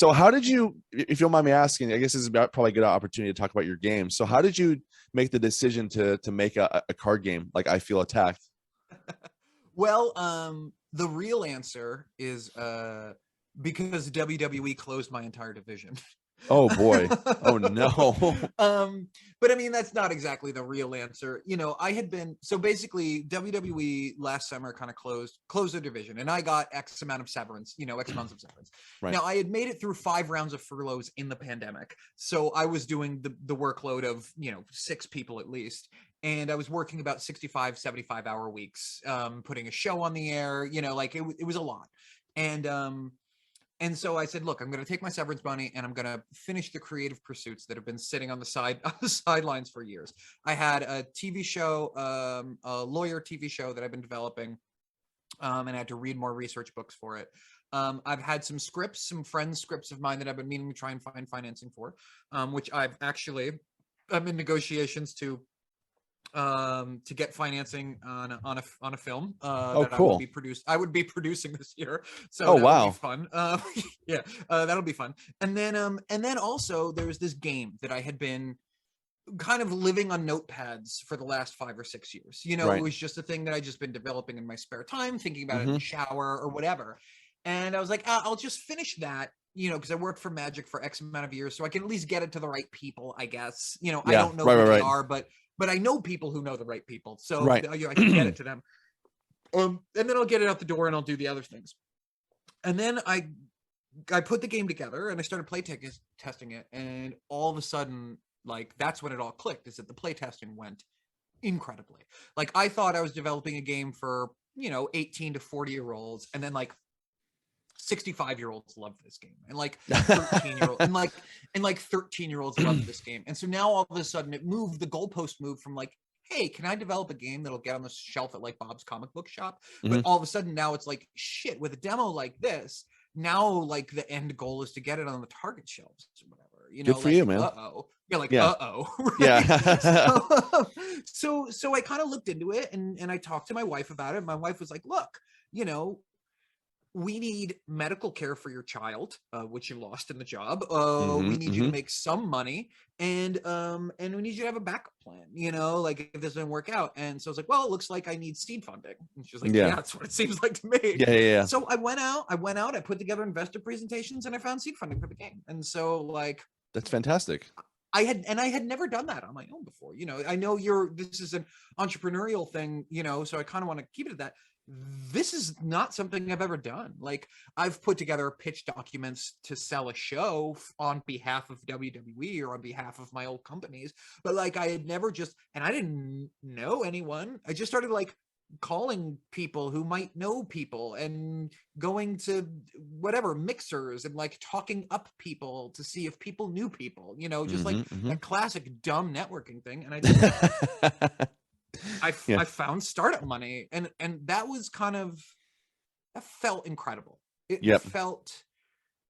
So how did you, if you don't mind me asking, I guess this is probably a good opportunity to talk about your game. So how did you make the decision to make a card game like I Feel Attacked? Well, the real answer is because WWE closed my entire division. Oh boy. Oh no. But I mean, that's not exactly the real answer. You know, I had been, so basically WWE last summer kind of closed their division, and I got X amount of severance, you know, X months of severance. Right. Now I had made it through 5 rounds of furloughs in the pandemic. So I was doing the workload of, you know, 6 people at least. And I was working about 65, 75-hour weeks, putting a show on the air, you know, like it was a lot. And so I said, look, I'm going to take my severance money and I'm going to finish the creative pursuits that have been sitting on the sidelines for years. I had a TV show, a lawyer TV show that I've been developing, and I had to read more research books for it. I've had some scripts, some friends' scripts of mine that I've been meaning to try and find financing for, which I'm in negotiations to get financing on a film Oh, that cool. I would be producing this year. So Oh, that'll wow. be fun. Yeah, that'll be fun. And then also there's this game that I had been kind of living on notepads for the last 5 or 6 years. You know, Right. it was just a thing that I just been developing in my spare time, thinking about it in Mm-hmm. the shower or whatever. And I was like, I'll just finish that, you know, because I worked for Magic for X amount of years, so I can at least get it to the right people, I guess. You know, I Yeah. don't know Right. who Right. they Right. are, but I know people who know the right people, so Right. you know, I can get it to them. And then I'll get it out the door and I'll do the other things. And then I put the game together and I started testing it, and all of a sudden, like, that's when it all clicked, is that the play testing went incredibly. Like, I thought I was developing a game for, you know, 18 to 40-year-olds, and then like 65-year-olds loved this game, and like 13-year-olds and like 13-year-olds loved this game. And so now all of a sudden the goalpost moved from like, hey, can I develop a game that'll get on the shelf at like Bob's comic book shop? Mm-hmm. But all of a sudden now it's like, shit, with a demo like this, now like the end goal is to get it on the Target shelves or whatever, you know. Good for like, you, man. yeah, like, Yeah. right? Yeah. So I kind of looked into it, and I talked to my wife about it. My wife was like, look, you know, we need medical care for your child, which you lost in the job. We need you to make some money, and we need you to have a backup plan, you know, like if this doesn't work out. And so I was like, well, it looks like I need seed funding. And she was like, yeah, that's what it seems like to me. Yeah. So I went out, I put together investor presentations, and I found seed funding for the game. And so, like, That's fantastic. I had never done that on my own before. You know, I know this is an entrepreneurial thing, you know, so I kind of want to keep it at that. This is not something I've ever done. Like, I've put together pitch documents to sell a show on behalf of WWE or on behalf of my old companies, but like, I had never and I didn't know anyone. I just started like calling people who might know people and going to whatever mixers and like talking up people to see if people knew people, you know, just like a classic dumb networking thing. And I did that. I found startup money, and that was that felt incredible. It felt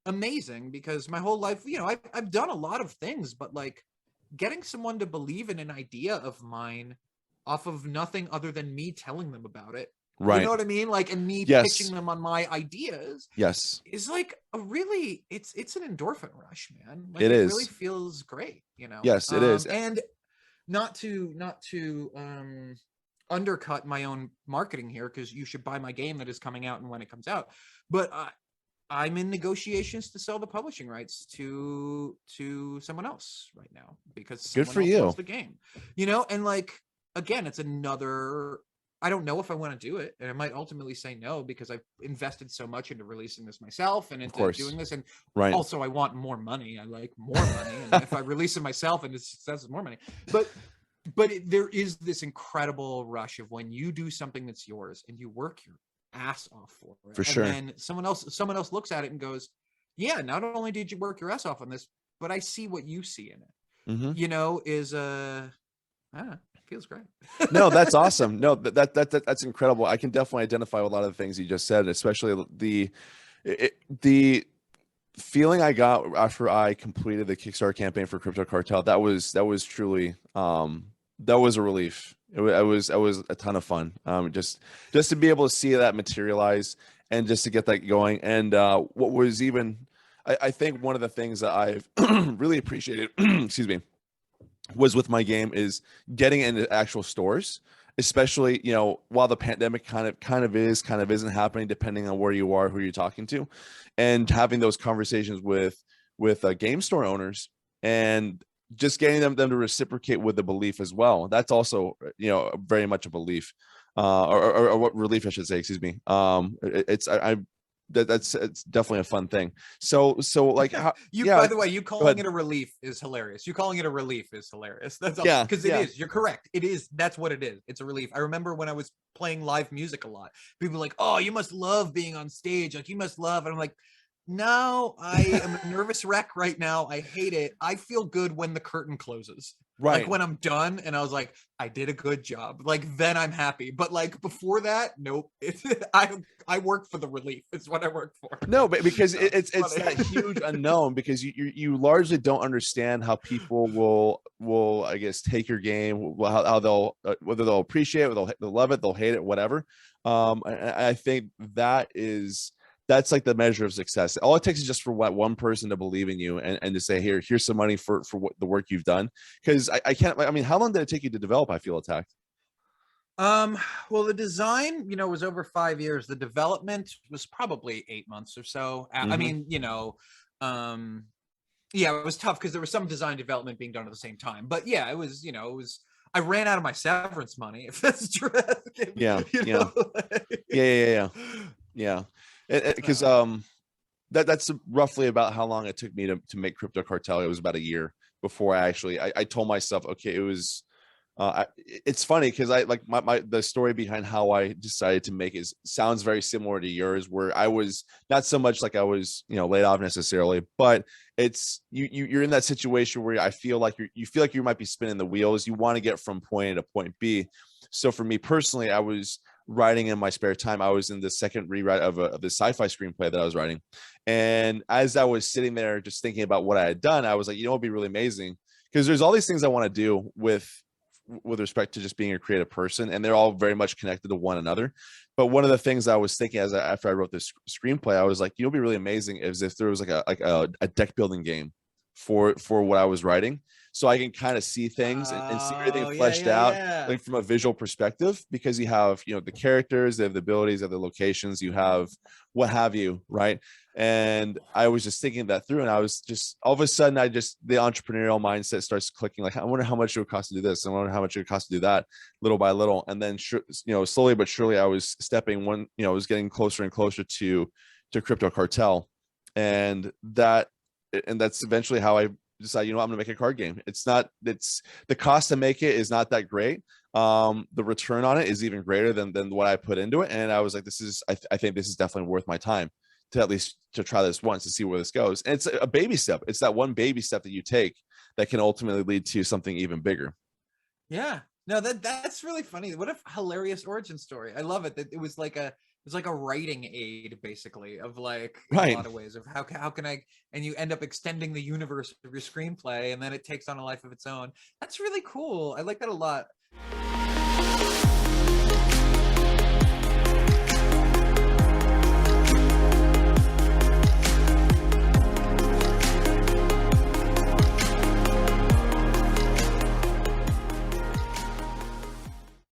amazing, because my whole life, you know, I've done a lot of things, but like getting someone to believe in an idea of mine off of nothing other than me telling them about it. Right. You know what I mean? Like, and me pitching them on my ideas. Yes. Is like it's an endorphin rush, man. Like, it is. Really feels great, you know? Yes, it is. And not to undercut my own marketing here, because you should buy my game that is coming out and when it comes out. But I'm in negotiations to sell the publishing rights to someone else right now, because someone else wants the game, you know. And like, again, it's another. I don't know if I want to do it, and I might ultimately say no, because I've invested so much into releasing this myself and into doing this. And also, I want more money. I like more money, and if I release it myself and it's success, more money. But there is this incredible rush of when you do something that's yours and you work your ass off for it. For sure. And then someone else looks at it and goes, yeah, not only did you work your ass off on this, but I see what you see in it. You know, feels great. No, that's awesome. No, that's incredible. I can definitely identify with a lot of the things you just said, especially the feeling I got after I completed the Kickstarter campaign for Crypto Cartel. That was truly that was a relief. It was a ton of fun. Just to be able to see that materialize and just to get that going. And what was even I think one of the things that I've really appreciated, excuse me, was with my game is getting into actual stores, especially, you know, while the pandemic kind of isn't happening, depending on where you are, who you're talking to, and having those conversations with game store owners, and just getting them to reciprocate with the belief as well. That's also, you know, very much a belief, or what relief I should say. Excuse me. It's I that's it's definitely a fun thing. So like how, You, yeah, by the way, you go calling ahead. it a relief is hilarious. You calling it a relief is hilarious. That's all, Yeah, because it yeah. is. You're correct. It is. That's what it is. It's a relief. I remember when I was playing live music a lot. People were like, "Oh, you must love being on stage. Like you must love." And I'm like, "No, I am a nervous wreck right now. I hate it. I feel good when the curtain closes." Like Right. when I'm done and I was like, I did a good job. Like then I'm happy. But like before that, nope. I work for the relief. It's what I work for. No, but because So it's funny. that huge unknown, because you largely don't understand how people will I guess take your game, how they'll whether they'll appreciate it, they'll love it, they'll hate it, whatever. I think that's like the measure of success. All it takes is just for one person to believe in you, and to say, here's some money for what the work you've done. Because I can't, I mean, how long did it take you to develop I Feel Attacked? Um, well, the design, was over 5 years. The development was probably 8 months or so. I Mm-hmm. mean, um, yeah, it was tough because there was some design development being done at the same time. But yeah, it was. I ran out of my severance money. If that's true, Yeah, you yeah, know. yeah. Yeah, because Uh, that's roughly about how long it took me to make Crypto Cartel. It was about a year before I told myself, okay, it was. It's funny because I like the story behind how I decided to make it sounds very similar to yours, where I was not so much like I was, you know, laid off necessarily, but it's you're in that situation where I feel like you feel like you might be spinning the wheels. You want to get from point A to point B. So for me personally, I was writing in my spare time. I was in the second rewrite of the sci-fi screenplay that I was writing, and as I was sitting there just thinking about what I had done, I was like, you know, it'd be really amazing because there's all these things I want to do with respect to just being a creative person, and they're all very much connected to one another. But one of the things I was thinking after I wrote this screenplay, I was like, you know, it'd be really amazing is if there was like a deck building game for what I was writing, so I can kind of see things and see everything oh yeah, fleshed yeah, out, yeah. like from a visual perspective, because you have, you know, the characters, they have the abilities, they have the locations, you have what have you, right? And I was just thinking that through, and I was just all of a sudden, the entrepreneurial mindset starts clicking. Like, I wonder how much it would cost to do this. I wonder how much it would cost to do that, little by little. And then, you know, slowly but surely, I was stepping one. You know, I was getting closer and closer to Crypto Cartel, and that's eventually how I decided, you know, I'm gonna make a card game. It's the cost to make it is not that great. The return on it is even greater than what I put into it. And I was like, I think this is definitely worth my time to at least to try this once to see where this goes. And it's a baby step. It's that one baby step that you take that can ultimately lead to something even bigger. Yeah. No, that's really funny. What a hilarious origin story. I love it. That it was like a writing aid, basically, of like in a Right. lot of ways of how can I, and you end up extending the universe of your screenplay, and then it takes on a life of its own. That's really cool. I like that a lot.